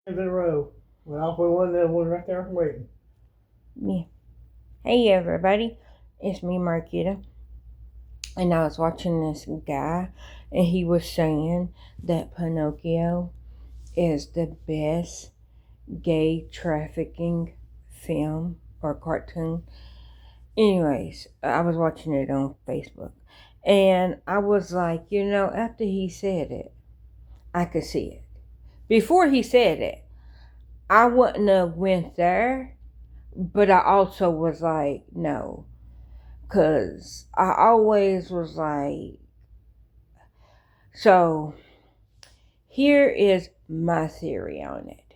In a row. Well, I'll put one there, one right there waiting. Yeah. Hey everybody, it's me Marquita, and I was watching this guy, and he was saying that Pinocchio is the best gay trafficking film or cartoon. Anyways, I was watching it on Facebook, and I was like, after he said it, I could see it. Before he said it, I wouldn't have went there, but I also was like, no. Because I always was like, so here is my theory on it.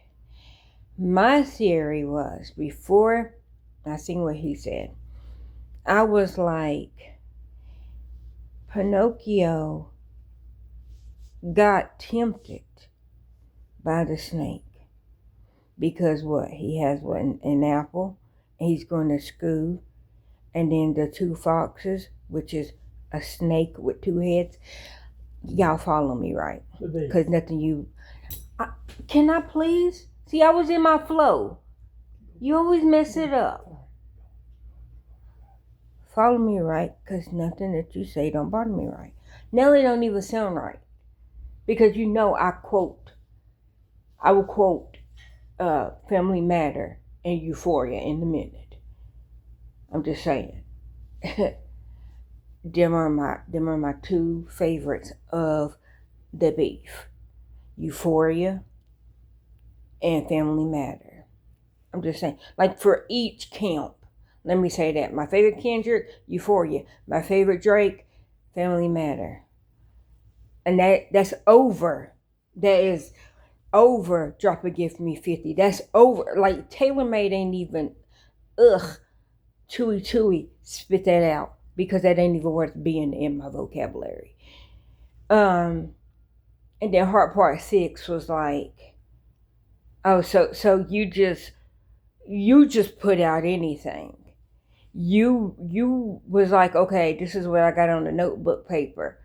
My theory was, before I seen what he said, I was like, Pinocchio got tempted by the snake. Because what? He has what? An apple. He's going to school. And then the two foxes, which is a snake with two heads. Y'all follow me, right? Because nothing you... Can I please? See, I was in my flow. You always mess it up. Follow me, right? Because nothing that you say don't bother me, right? Nelly don't even sound right. Because I will quote Family Matter and Euphoria in a minute. I'm just saying. them are my two favorites of the beef. Euphoria and Family Matter. I'm just saying. Like for each camp. Let me say that. My favorite Kendrick, Euphoria. My favorite Drake, Family Matter. And that's over. That is over. Drop a gift me 50. That's over. Like Taylor Made ain't even chewy. Spit that out. Because that ain't even worth being in my vocabulary. And then Heart Part 6 was like, oh, so you just put out anything. You was like, okay, this is what I got on the notebook paper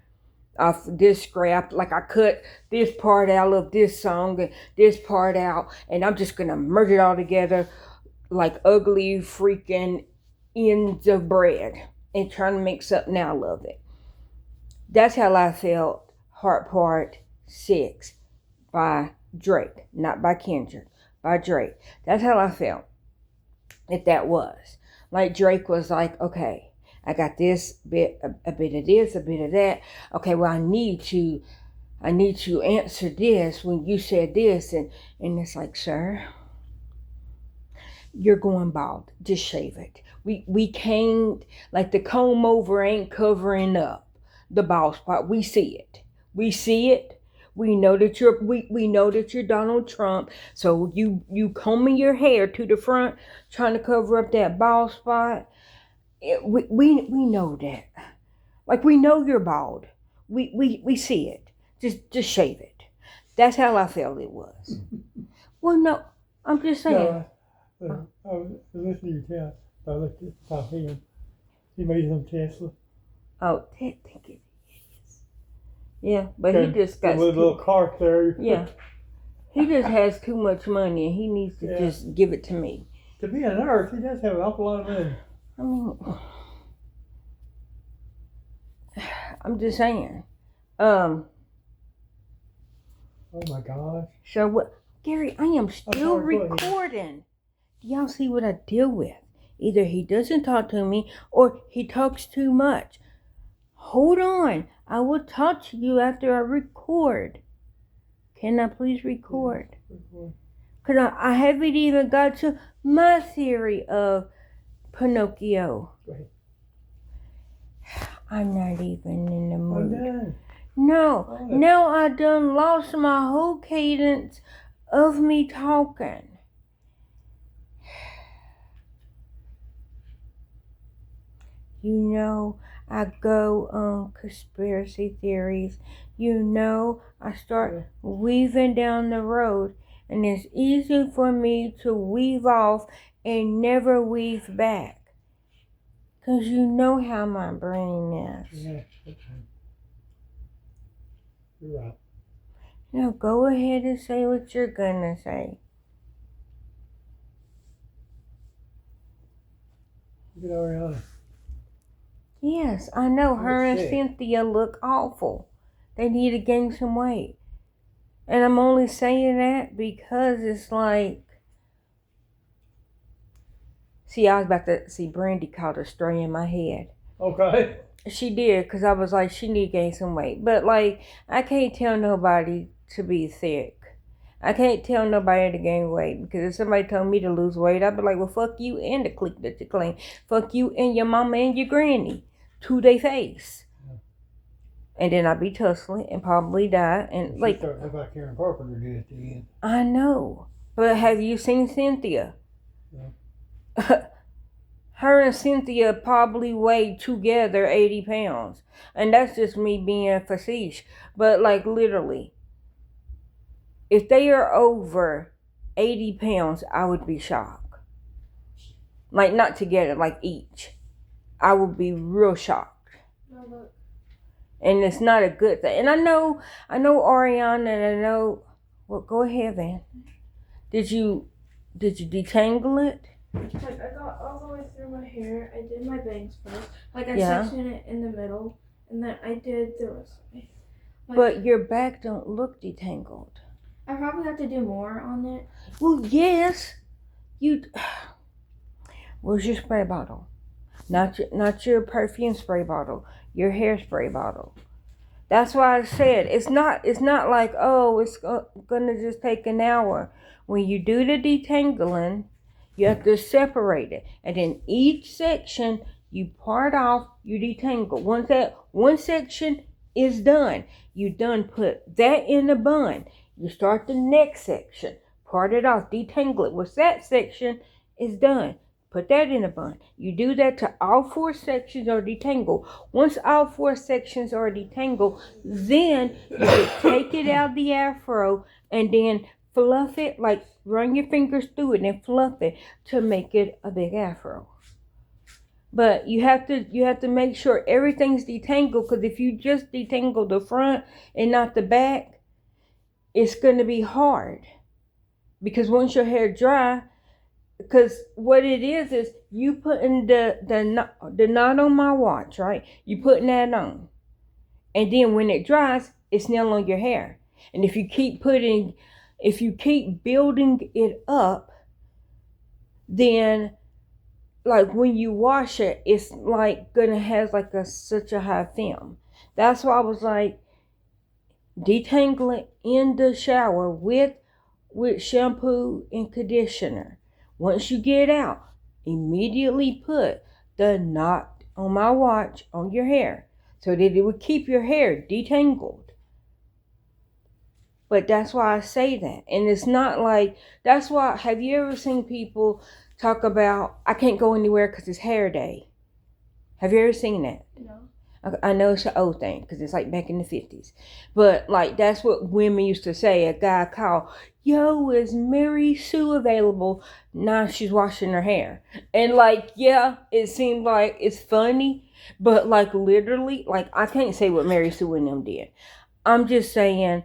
off this scrap. Like I cut this part out of this song and this part out, and I'm just gonna merge it all together like ugly freaking ends of bread and trying to make something out of it. That's how I felt Heart Part 6 by Drake, not by Kendrick, by Drake. That's how I felt that was. Like Drake was like, okay, I got this bit, a bit of this, a bit of that. Okay, well, I need to answer this when you said this, and it's like, sir, you're going bald. Just shave it. We can't, like the comb over ain't covering up the bald spot. We see it. We see it. We know that we know that you're Donald Trump. So you combing your hair to the front, trying to cover up that bald spot. We know that. Like we know you're bald. We see it. Just shave it. That's how I felt it was. Well, no, I'm just saying. I was listening to you. I looked at top him. He made some Tesla. Oh, thank you. Yeah, but he just got little cart there. Yeah, he just has too much money, and he needs to just give it to me. To be an nurse, he does have an awful lot of money. I mean, I'm just saying. Oh my gosh. So what, Gary? I am still recording. Do y'all see what I deal with? Either he doesn't talk to me, or he talks too much. Hold on. I will talk to you after I record. Can I please record? Because I haven't even got to my theory of Pinocchio. I'm not even in the mood. No, now I done lost my whole cadence of me talking. You know, I go on conspiracy theories. You know, I start weaving down the road, and it's easy for me to weave off and never weave back. Because you know how my brain is. Yeah, okay. You're right. No, go ahead and say what you're gonna say. Look at Ariana. Yes, I know her and sick. Cynthia look awful. They need to gain some weight. And I'm only saying that because it's like, see, I was about to see Brandy caught a stray in my head. Okay. She did, because I was like, she need to gain some weight. But like, I can't tell nobody to be thick. I can't tell nobody to gain weight, because if somebody told me to lose weight, I'd be like, well, fuck you and the clique that you claim. Fuck you and your mama and your granny to their face. Yeah. And then I'd be tussling and probably die. And She like, started to look like Karen Carpenter did at the end. I know. But have you seen Cynthia? Yeah. Her and Cynthia probably weigh together 80 pounds. And that's just me being facetious. But like literally, if they are over 80 pounds, I would be shocked. Like not together, like each. I would be real shocked. No, look. And it's not a good thing. And I know Ariana, and I know, well, go ahead, Van. Did you detangle it? Like, I got all the way through my hair. I did my bangs first. Like, I Yeah. sectioned it in the middle. And then I did the rest of my hair. Like, But your back don't look detangled. I probably have to do more on it. Well, yes. Where's your spray bottle? Not your perfume spray bottle. Your hairspray bottle. That's why I said it's not like, oh, it's gonna just take an hour. When you do the detangling, you have to separate it, and then each section you part off, you detangle. Once that one section is done, you done put that in the bun. You start the next section, part it off, detangle it. Once that section is done, put that in a bun. You do that to all four sections are detangled. Once all four sections are detangled, then you can take it out the afro and then fluff it, like run your fingers through it and fluff it to make it a big afro. But you have to make sure everything's detangled, because if you just detangle the front and not the back, it's going to be hard. Because once your hair dry, because what it is you putting the knot on my watch, right? You putting that on, and then when it dries, it's nail on your hair. And if you keep building it up, then like when you wash it, it's like gonna have like such a high film. That's why I was like, detangle it in the shower with shampoo and conditioner. Once you get out, immediately put the knot on my watch on your hair so that it would keep your hair detangled. But that's why I say that. And it's not like, that's why, have you ever seen people talk about, I can't go anywhere because it's hair day? Have you ever seen that? No. I know it's an old thing because it's like back in the 50s. But like that's what women used to say. A guy called, yo, is Mary Sue available? Nah, she's washing her hair. And like, yeah, it seemed like it's funny. But like literally, like I can't say what Mary Sue and them did. I'm just saying,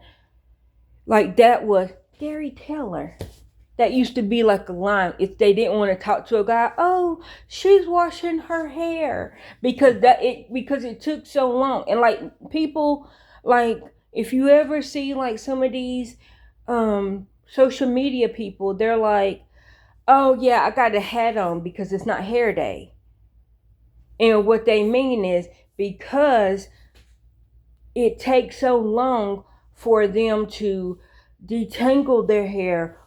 like that was Gary Taylor. That used to be like a line. If they didn't want to talk to a guy, oh, she's washing her hair because it took so long. And like people, like if you ever see like some of these social media people, they're like, oh yeah, I got a hat on because it's not hair day. And what they mean is because it takes so long for them to detangle their hair,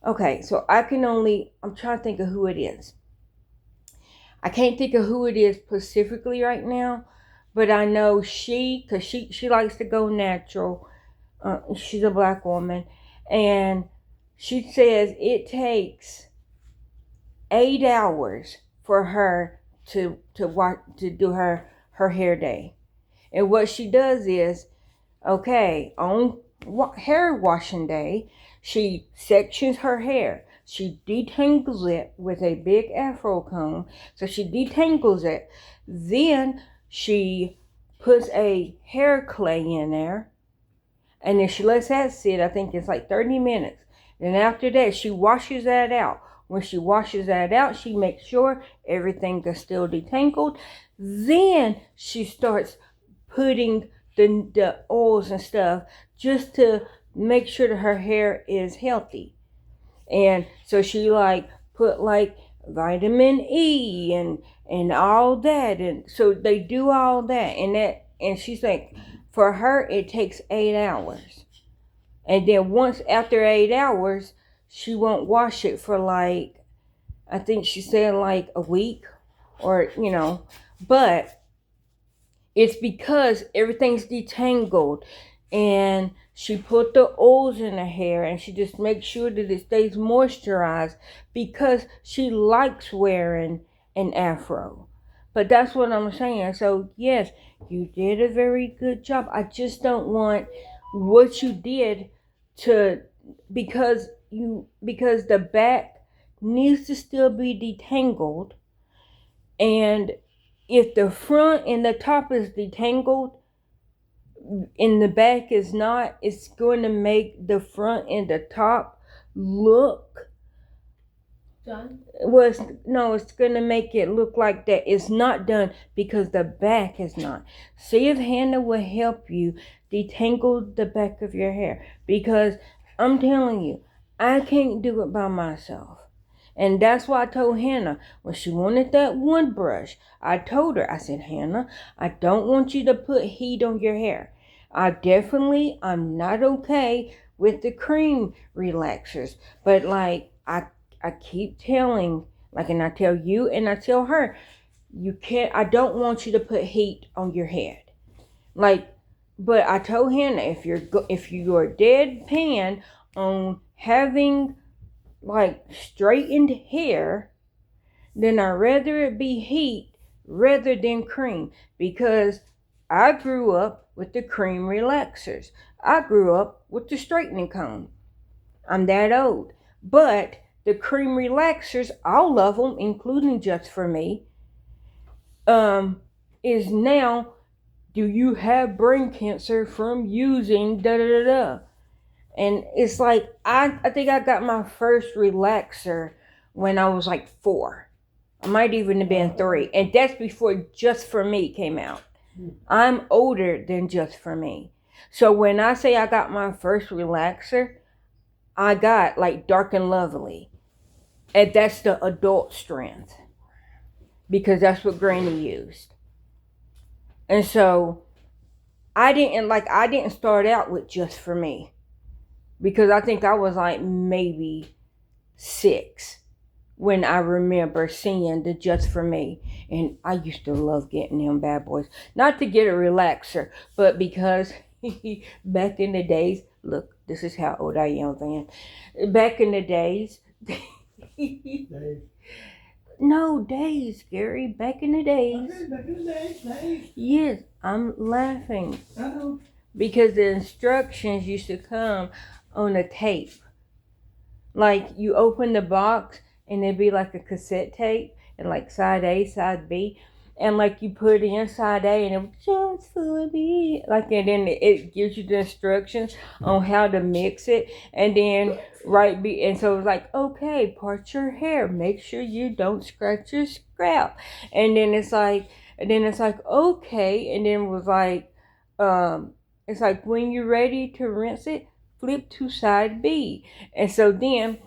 okay, so I'm trying to think of who it is. I can't think of who it is specifically right now, but I know because she likes to go natural. She's a black woman, and she says it takes 8 hours for her to do her hair day. And what she does is, okay, on hair washing day, she sections her hair. She detangles it with a big afro comb. So she detangles it. Then she puts a hair clay in there, and then she lets that sit. I think it's like 30 minutes. Then after that, she washes that out. When she washes that out, she makes sure everything is still detangled. Then she starts putting the oils and stuff just to make sure that her hair is healthy. And so she like put like vitamin E and all that, and so they do all that, and she's like, for her it takes 8 hours, and then once after 8 hours she won't wash it for like, I think she said like a week, or but it's because everything's detangled, and she put the oils in her hair, and she just makes sure that it stays moisturized because she likes wearing an afro. But that's what I'm saying. So yes, you did a very good job. I just don't want what you did to, because the back needs to still be detangled, and if the front and the top is detangled and the back is not, it's going to make the front and the top look Done. it's going to make it look like that it's not done because the back is not. See if Hannah will help you detangle the back of your hair, because I'm telling you, I can't do it by myself. And that's why I told Hannah, when she wanted that one brush, I told her, I said, Hannah, I don't want you to put heat on your hair. I'm not okay with the cream relaxers. But like, I keep telling, like, and I tell you and I tell her, I don't want you to put heat on your head. Like, but I told Hannah, if you're deadpan on having like straightened hair, then I'd rather it be heat rather than cream, because I grew up with the cream relaxers. I grew up with the straightening comb. I'm that old. But the cream relaxers, all of them, including Just For Me, is now, do you have brain cancer from using da da da da? And it's like, I think I got my first relaxer when I was like 4. I might even have been 3. And that's before Just For Me came out. I'm older than Just For Me. So when I say I got my first relaxer, I got like Dark and Lovely. And that's the adult strength, because that's what Granny used. And so I didn't start out with Just For Me, because I think I was like maybe 6 when I remember seeing the Just For Me. And I used to love getting them bad boys. Not to get a relaxer, but because back in the days, look, this is how old I am, Van. Back in the days, no, days, Gary. Back in the days. Okay, back in the days. Yes, I'm laughing I know. because the instructions used to come on a tape. Like, you open the box and it'd be like a cassette tape, and like side A, side B, and like you put in side A and it was Just For Me, like, and then it gives you the instructions on how to mix it, and then and so it's like, okay, part your hair, make sure you don't scratch your scalp, and then it's like okay, and then it was like, it's like, when you're ready to rinse it, flip to side B. And so then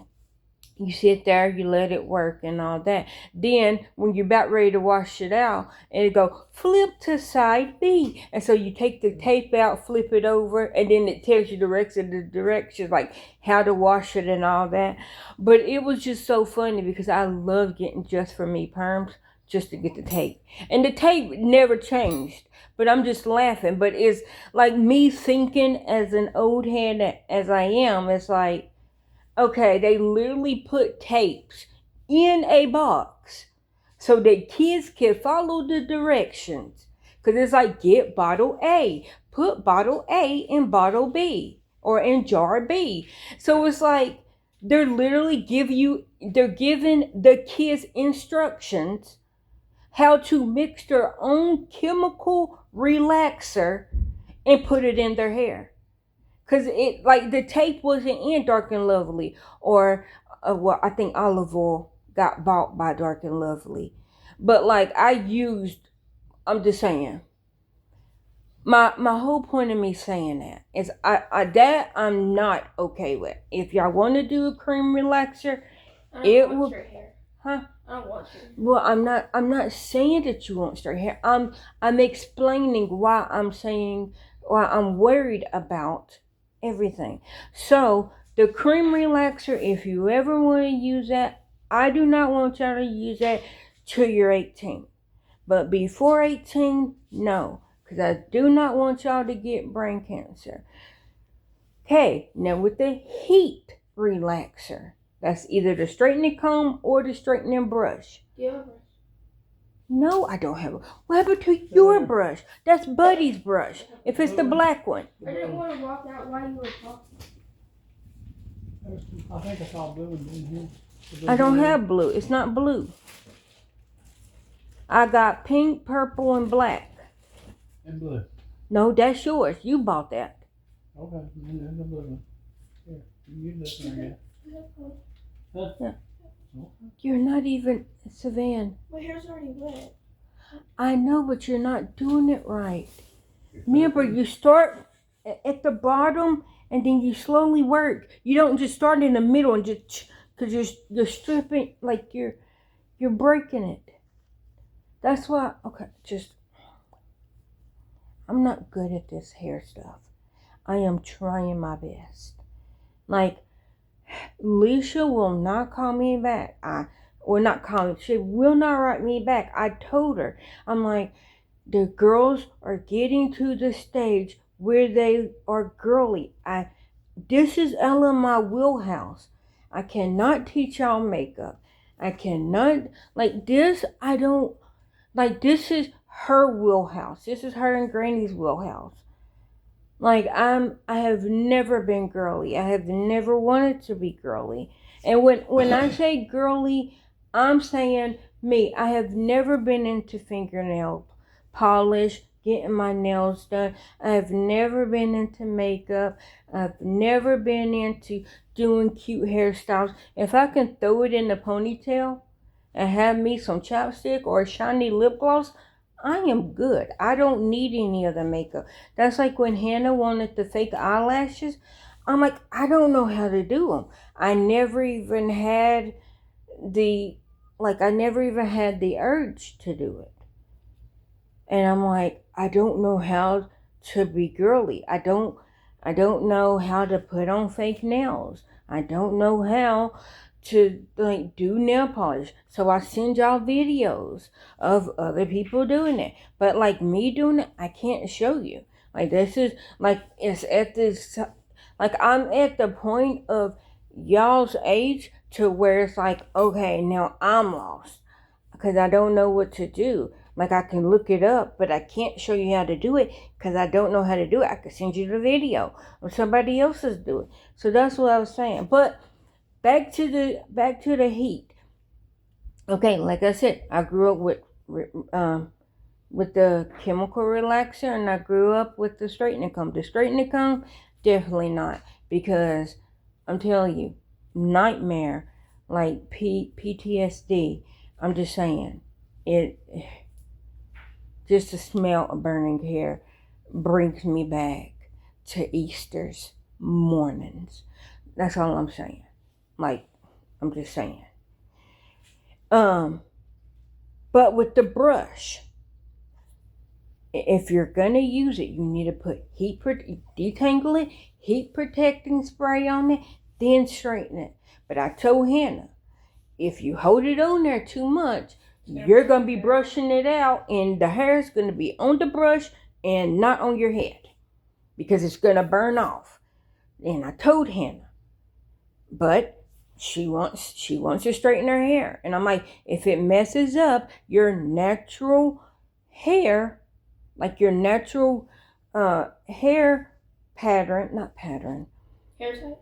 you sit there, you let it work and all that. Then when you're about ready to wash it out, and it go flip to side B. And so you take the tape out, flip it over, and then it tells you the rest of the directions, like how to wash it and all that. But it was just so funny because I love getting Just For Me perms just to get the tape. And the tape never changed. But I'm just laughing. But it's like me thinking, as an old head as I am, it's like, okay, they literally put tapes in a box so that kids can follow the directions. Because it's like, get bottle A, put bottle A in bottle B, or in jar B. So it's like, they're giving the kids instructions how to mix their own chemical relaxer and put it in their hair. Cause it like the tape wasn't in Dark and Lovely, or well, I think Olive Oil got bought by Dark and Lovely, but like I'm just saying. My whole point of me saying that is I'm not okay with. If y'all want to do a cream relaxer, I don't it want will. straight hair. Huh? I don't want you. Well, I'm not saying that you want straight hair. I'm explaining why I'm worried about everything. So the cream relaxer, if you ever want to use that, I do not want y'all to use that till you're 18. But before 18, no, because I do not want y'all to get brain cancer. Okay, now with the heat relaxer, that's either the straightening comb or the straightening brush. Do you have a brush? No, I don't have a. What happened to your brush? That's Buddy's brush. If it's the black one. I didn't want to walk out while you were talking. I think I saw blue in here. I don't have blue. It's not blue. I got pink, purple, and black. And blue. No, that's yours. You bought that. Okay, and then the blue one. Here, you use this one again. Yeah. You're not even, Savan. My hair's already wet. I know, but you're not doing it right. Remember, you start at the bottom and then you slowly work. You don't just start in the middle and just, because you're stripping, like you're breaking it. That's why, okay, I'm not good at this hair stuff. I am trying my best. Like, Leisha will not call me back. She will not write me back. I told her, I'm like, the girls are getting to the stage where they are girly. This is out of my wheelhouse. I cannot teach y'all makeup. I cannot, like this, this is her wheelhouse. This is her and Granny's wheelhouse. Like I have never been girly. I have never wanted to be girly. And when I say girly, I'm saying me. I have never been into fingernail polish, getting my nails done. I have never been into makeup. I've never been into doing cute hairstyles. If I can throw it in a ponytail and have me some chapstick or a shiny lip gloss, I am good. I don't need any other makeup. That's like when Hannah wanted the fake eyelashes. I'm like, I don't know how to do them. I never even had the urge to do it. And I'm like, I don't know how to be girly. I don't know how to put on fake nails. I don't know how to do nail polish. So I send y'all videos of other people doing it. But like me doing it, I can't show you. Like this is it's at this, I'm at the point of y'all's age to where it's like, okay, now I'm lost because I don't know what to do. Like I can look it up, but I can't show you how to do it because I don't know how to do it. I can send you the video of somebody else's doing. So that's what I was saying. But back to the heat. Okay, like I said, I grew up with the chemical relaxer, and I grew up with the straightening comb. The straightening comb, definitely not, because I'm telling you, nightmare, like PTSD. I'm just saying, just the smell of burning hair brings me back to Easter's mornings. That's all I'm saying. Like, I'm just saying. But with the brush, if you're gonna use it, you need to put detangle it, heat protecting spray on it, then straighten it. But I told Hannah, if you hold it on there too much, you're gonna be brushing it out, and the hair is gonna be on the brush and not on your head because it's gonna burn off. And I told Hannah, but she wants to straighten her hair, and I'm like, if it messes up your natural hair, like your natural hair pattern, not pattern. Hair type?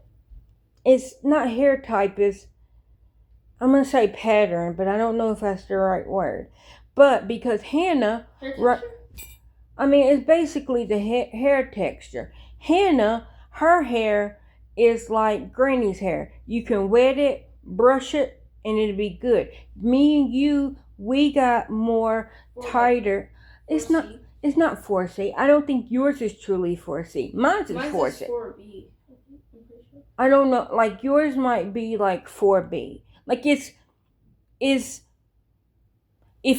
It's not hair type. I'm gonna say pattern, but I don't know if that's the right word. But because Hannah, Hair right, texture? I mean, it's basically the hair texture. Hannah, her hair is like Granny's hair. You can wet it, brush it, and it'll be good. Me and you, we got more tighter. It's not. 4C. It's not 4C. I don't think yours is truly 4C. Mine's is Mine's 4C. is 4B. I'm pretty sure. I don't know. Like yours might be like 4B. Like it's if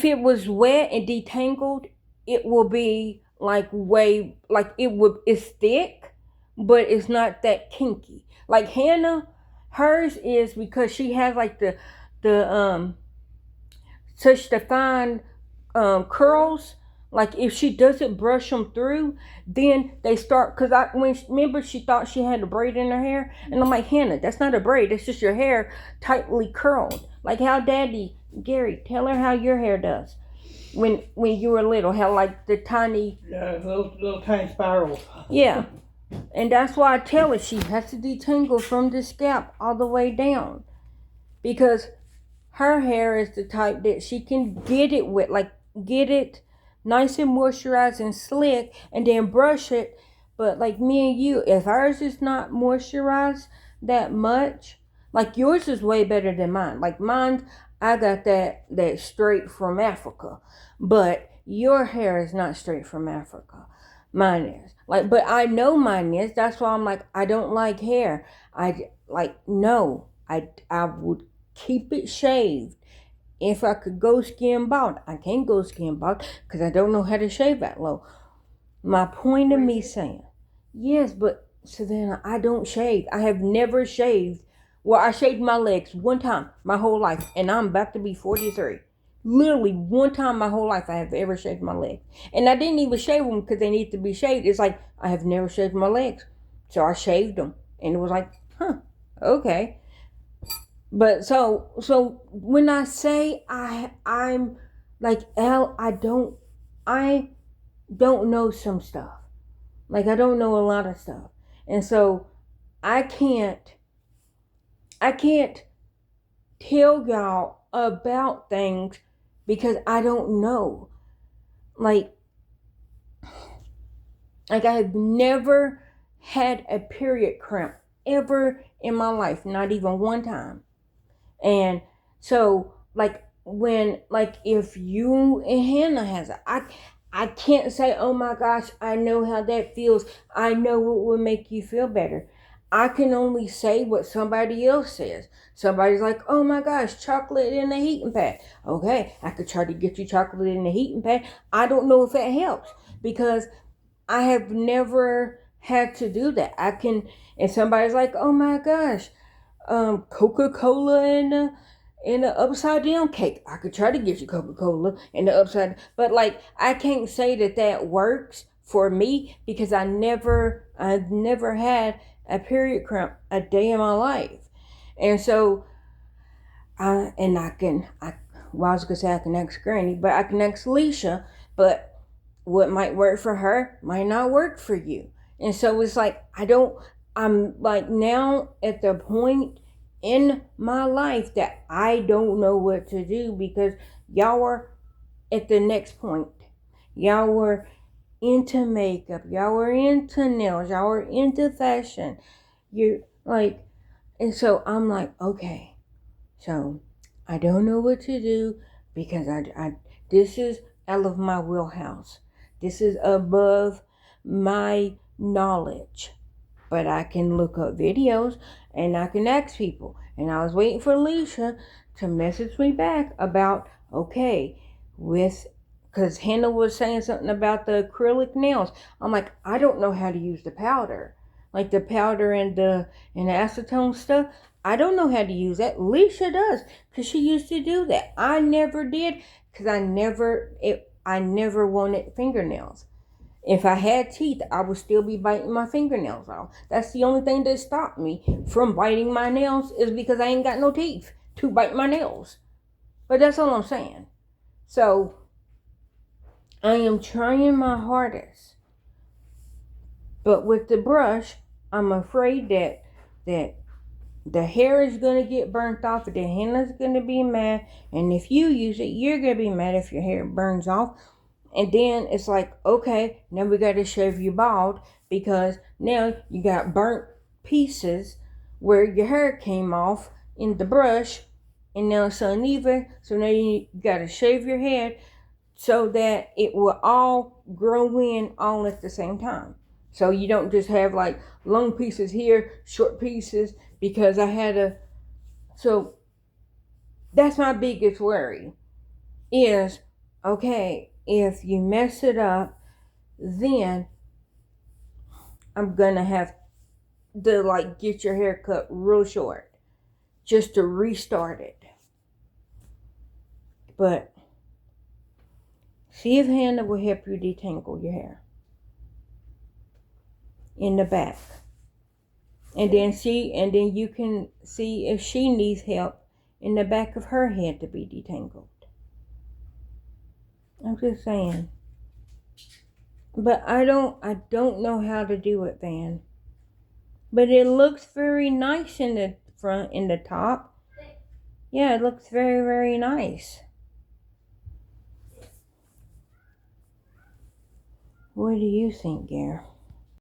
it was wet and detangled, it will be like way like it's thick, but it's not that kinky. Like Hannah, hers is because she has like the such defined curls. Like if she doesn't brush them through, then they start. Cause remember she thought she had a braid in her hair, and I'm like, Hannah, that's not a braid. That's just your hair tightly curled. Like how Daddy Gary, tell her how your hair does when you were little. How like the tiny little tiny spirals. yeah, and that's why I tell her she has to detangle from the scalp all the way down, because her hair is the type that she can get it with, like get it nice and moisturized and slick, and then brush it. But like me and you, if ours is not moisturized that much, like yours is way better than mine. Like mine, I got that straight from Africa, but your hair is not straight from Africa. Mine is like, but I know mine is. That's why I'm like, I don't like hair. I like no. I would keep it shaved. If I could go skin bald, I can't go skin bald because I don't know how to shave that low. My point of me saying, yes, but so then I don't shave. I have never shaved. Well, I shaved my legs one time my whole life, and I'm about to be 43. Literally one time my whole life I have ever shaved my legs. And I didn't even shave them because they need to be shaved. It's like I have never shaved my legs. So I shaved them. And it was like, okay. But so when I say I'm like I don't know some stuff. Like I don't know a lot of stuff. And so I can't tell y'all about things because I don't know. Like I have never had a period cramp ever in my life, not even one time. And so like when like if you and Hannah has it, I can't say, oh my gosh, I know how that feels. I know what will make you feel better. I can only say what somebody else says. Somebody's like, oh my gosh, chocolate in the heating pad. Okay, I could try to get you chocolate in the heating pad. I don't know if that helps because I have never had to do that. And somebody's like, oh my gosh, Coca-Cola in the upside down cake. I could try to get you Coca-Cola in the upside, but like I can't say that works for me because I've never had a period cramp a day in my life. And so I was gonna say I can ask Granny, but I can ask Alicia, but what might work for her might not work for you. And so it's like I'm like now at the point in my life that I don't know what to do because y'all were at the next point. Y'all were into makeup, y'all were into nails, y'all were into fashion. You like, and so I'm like, okay, so I don't know what to do because I this is out of my wheelhouse. This is above my knowledge. But I can look up videos and I can ask people. And I was waiting for Alicia to message me back about, okay, because Hannah was saying something about the acrylic nails. I'm like, I don't know how to use the powder. Like the powder and the acetone stuff. I don't know how to use that. Alicia does, because she used to do that. I never did, because I never wanted fingernails. If I had teeth, I would still be biting my fingernails off. That's the only thing that stopped me from biting my nails is because I ain't got no teeth to bite my nails. But that's all I'm saying. So, I am trying my hardest. But with the brush, I'm afraid that the hair is going to get burnt off, the Hannah's going to be mad, and if you use it, you're going to be mad if your hair burns off. And then it's like, okay, now we got to shave you bald because now you got burnt pieces where your hair came off in the brush, and now it's uneven, so now you got to shave your head so that it will all grow in all at the same time. So you don't just have like long pieces here, short pieces, because so that's my biggest worry is, okay, if you mess it up, then I'm gonna have to like get your hair cut real short just to restart it. But see if Hannah will help you detangle your hair in the back. And then you can see if she needs help in the back of her head to be detangled. I'm just saying. But I don't know how to do it, Van. But it looks very nice in the front, in the top. Yeah, it looks very, very nice. What do you think, Gare?